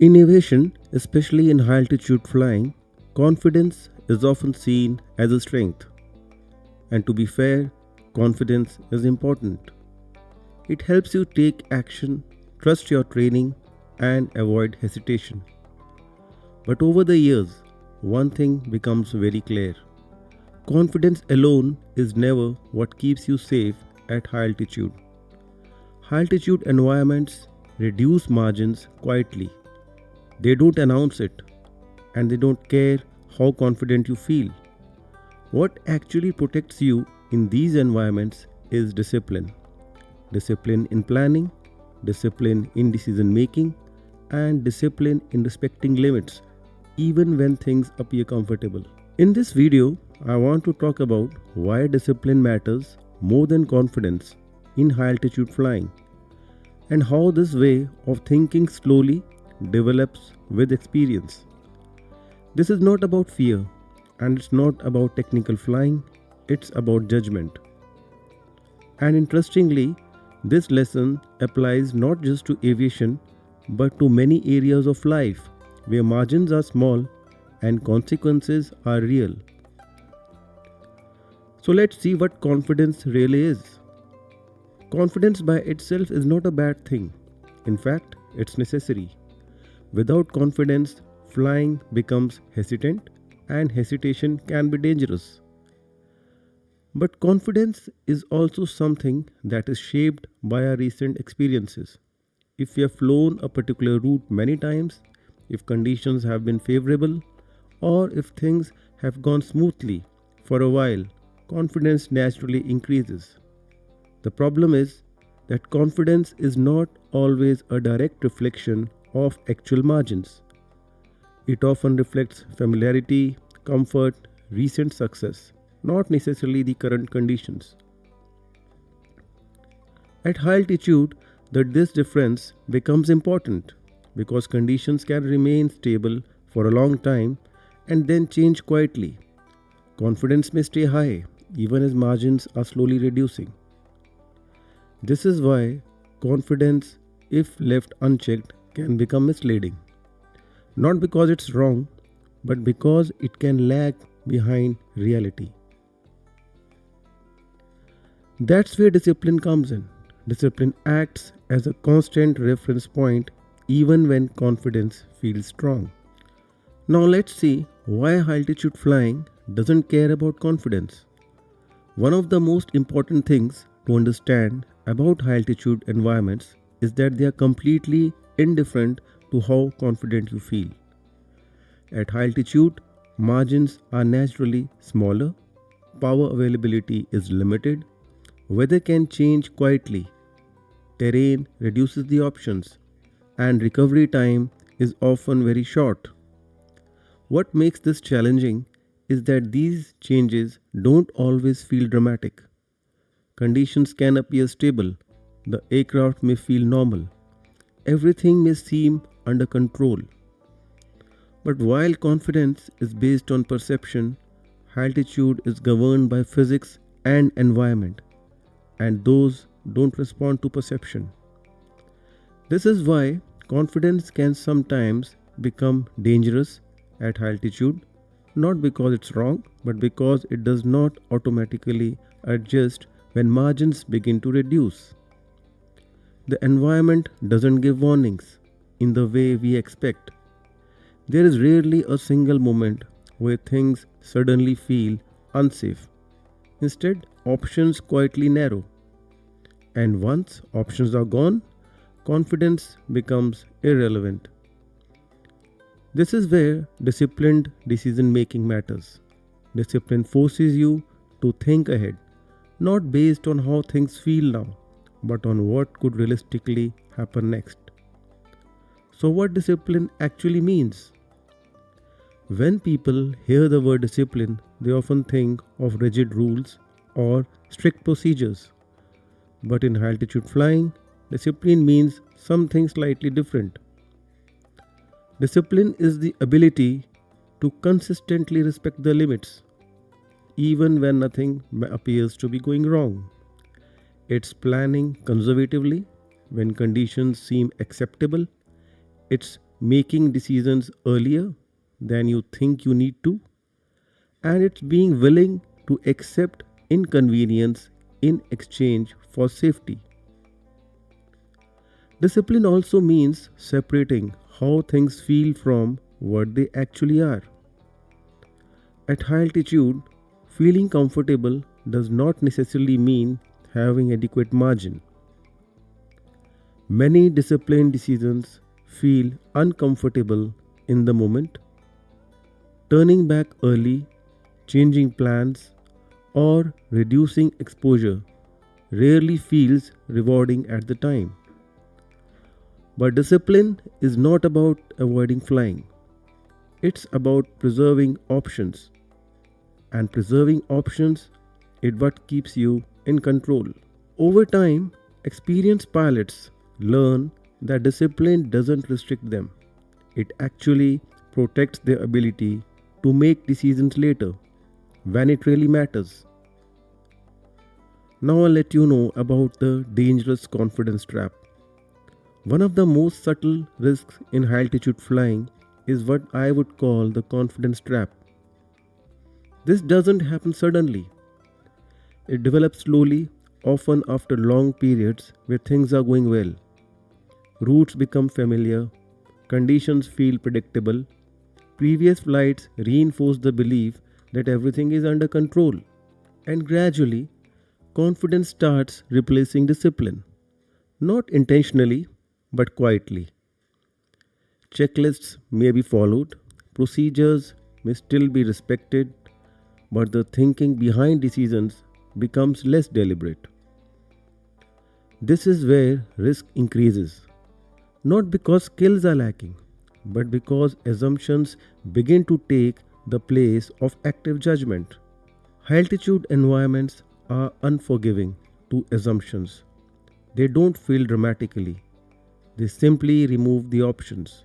In aviation, especially in high altitude flying, confidence is often seen as a strength. And to be fair, confidence is important. It helps you take action, trust your training, and avoid hesitation. But over the years, one thing becomes very clear. Confidence alone is never what keeps you safe at high altitude. High altitude environments reduce margins quietly. They don't announce it, and they don't care how confident you feel. What actually protects you in these environments is discipline. Discipline in planning, discipline in decision making, and discipline in respecting limits, even when things appear comfortable. In this video, I want to talk about why discipline matters more than confidence in high altitude flying, and how this way of thinking slowly develops with experience. This is not about fear, and it's not about technical flying, it's about judgment. And interestingly, this lesson applies not just to aviation but to many areas of life where margins are small and consequences are real. So let's see what confidence really is. Confidence by itself is not a bad thing. In fact, it's necessary. Without confidence, flying becomes hesitant, and hesitation can be dangerous. But confidence is also something that is shaped by our recent experiences. If we have flown a particular route many times, if conditions have been favorable, or if things have gone smoothly for a while, confidence naturally increases. The problem is that confidence is not always a direct reflection of actual margins. It often reflects familiarity, comfort, recent success, not necessarily the current conditions. At high altitude, this difference becomes important because conditions can remain stable for a long time and then change quietly. Confidence may stay high even as margins are slowly reducing. This is why confidence, if left unchecked, can become misleading. Not because it's wrong, but because it can lag behind reality. That's where discipline comes in. Discipline acts as a constant reference point even when confidence feels strong. Now let's see why high altitude flying doesn't care about confidence. One of the most important things to understand about high altitude environments is that they are completely indifferent to how confident you feel. At high altitude, margins are naturally smaller, power availability is limited, weather can change quietly, terrain reduces the options, and recovery time is often very short. What makes this challenging is that these changes don't always feel dramatic. Conditions can appear stable, the aircraft may feel normal, everything may seem under control. But while confidence is based on perception, altitude is governed by physics and environment, and those don't respond to perception. This is why confidence can sometimes become dangerous at high altitude, not because it's wrong, but because it does not automatically adjust when margins begin to reduce. The environment doesn't give warnings in the way we expect. There is rarely a single moment where things suddenly feel unsafe. Instead, options quietly narrow. And once options are gone, confidence becomes irrelevant. This is where disciplined decision making matters. Discipline forces you to think ahead, not based on how things feel now, but on what could realistically happen next. So, what discipline actually means? When people hear the word discipline, they often think of rigid rules or strict procedures. But in high altitude flying, discipline means something slightly different. Discipline is the ability to consistently respect the limits, even when nothing appears to be going wrong. It's planning conservatively when conditions seem acceptable. It's making decisions earlier than you think you need to, and it's being willing to accept inconvenience in exchange for safety. Discipline also means separating how things feel from what they actually are. At high altitude, feeling comfortable does not necessarily mean having adequate margin. Many disciplined decisions feel uncomfortable in the moment. Turning back early, changing plans, or reducing exposure rarely feels rewarding at the time. But discipline is not about avoiding flying, it's about preserving options. And preserving options is what keeps you in control. Over time, experienced pilots learn that discipline doesn't restrict them, it actually protects their ability to make decisions later when it really matters. Now I'll let you know about the dangerous confidence trap. One of the most subtle risks in high altitude flying is what I would call the confidence trap. This doesn't happen suddenly. It develops slowly, often after long periods where things are going well. Routes become familiar, conditions feel predictable, previous flights reinforce the belief that everything is under control, and gradually, confidence starts replacing discipline. Not intentionally, but quietly. Checklists may be followed, procedures may still be respected, but the thinking behind decisions becomes less deliberate. This is where risk increases, not because skills are lacking, but because assumptions begin to take the place of active judgment. High altitude environments are unforgiving to assumptions. They don't fail dramatically, they simply remove the options.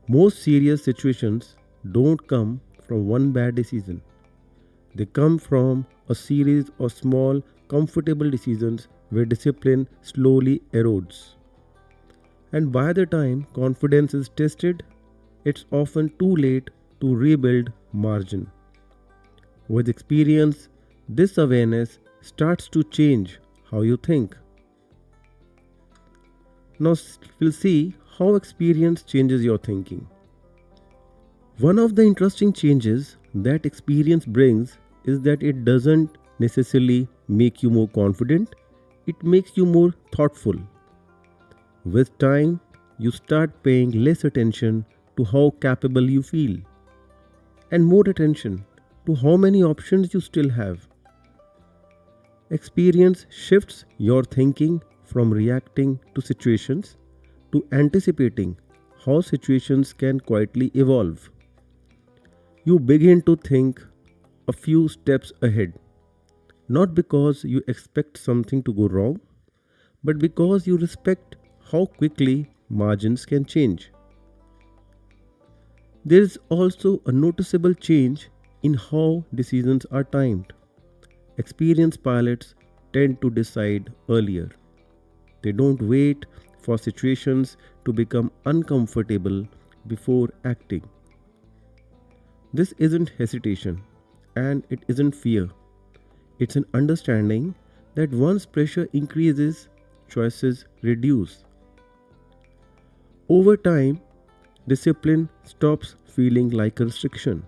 Most serious situations don't come from one bad decision, they come from a series of small, comfortable decisions where discipline slowly erodes. And by the time confidence is tested, it's often too late to rebuild margin. With experience, this awareness starts to change how you think. Now we'll see how experience changes your thinking. One of the interesting changes that experience brings is that it doesn't necessarily make you more confident, it makes you more thoughtful. With time, you start paying less attention to how capable you feel and more attention to how many options you still have. Experience shifts your thinking from reacting to situations to anticipating how situations can quietly evolve. You begin to think a few steps ahead, not because you expect something to go wrong, but because you respect how quickly margins can change. There is also a noticeable change in how decisions are timed. Experienced pilots tend to decide earlier. They don't wait for situations to become uncomfortable before acting. This isn't hesitation and it isn't fear. It's an understanding that once pressure increases, choices reduce. Over time, discipline stops feeling like a restriction.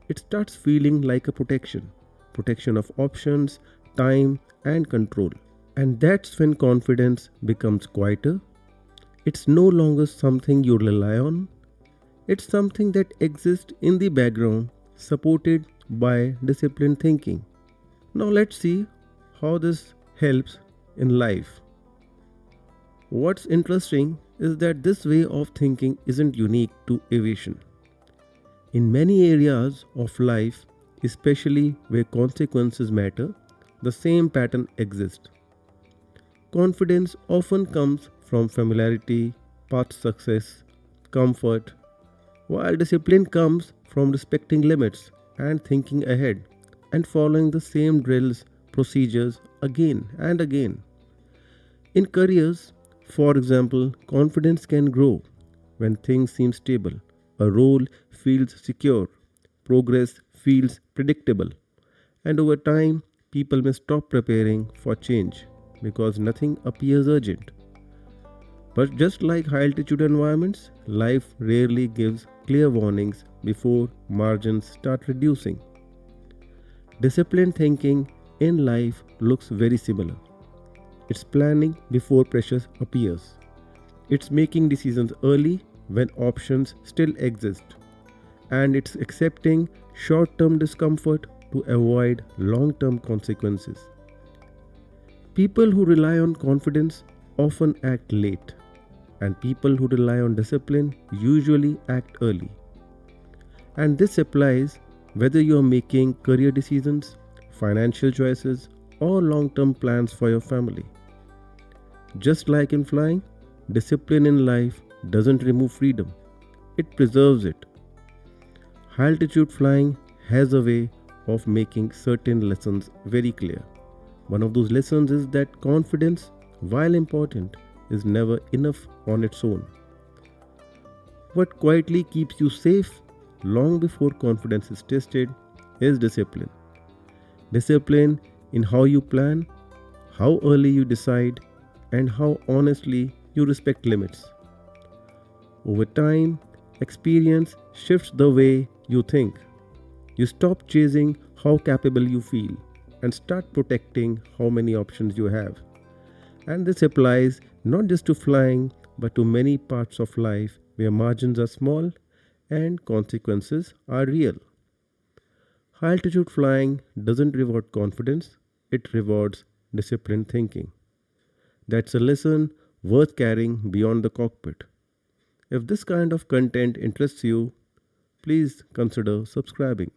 It starts feeling like a protection of options, time, and control. And that's when confidence becomes quieter. It's no longer something you rely on, it's something that exists in the background, supported by disciplined thinking. Now, let's see how this helps in life. What's interesting is that this way of thinking isn't unique to aviation. In many areas of life, especially where consequences matter, the same pattern exists. Confidence often comes from familiarity, past success, comfort, while discipline comes from respecting limits and thinking ahead and following the same drills, procedures again and again. In careers, for example, confidence can grow when things seem stable, a role feels secure, progress feels predictable, and over time, people may stop preparing for change because nothing appears urgent. But just like high altitude environments, life rarely gives clear warnings before margins start reducing. Disciplined thinking in life looks very similar. It's planning before pressure appears. It's making decisions early when options still exist. And it's accepting short term discomfort to avoid long term consequences. People who rely on confidence often act late, and people who rely on discipline usually act early. And this applies whether you are making career decisions, financial choices, or long term plans for your family. Just like in flying, discipline in life doesn't remove freedom, it preserves it. High altitude flying has a way of making certain lessons very clear. One of those lessons is that confidence, while important, is never enough on its own. What quietly keeps you safe long before confidence is tested is discipline. Discipline in how you plan, how early you decide, and how honestly you respect limits. Over time, experience shifts the way you think. You stop chasing how capable you feel and start protecting how many options you have. And this applies not just to flying but to many parts of life where margins are small and consequences are real. High altitude flying doesn't reward confidence, it rewards disciplined thinking. That's a lesson worth carrying beyond the cockpit. If this kind of content interests you, please consider subscribing.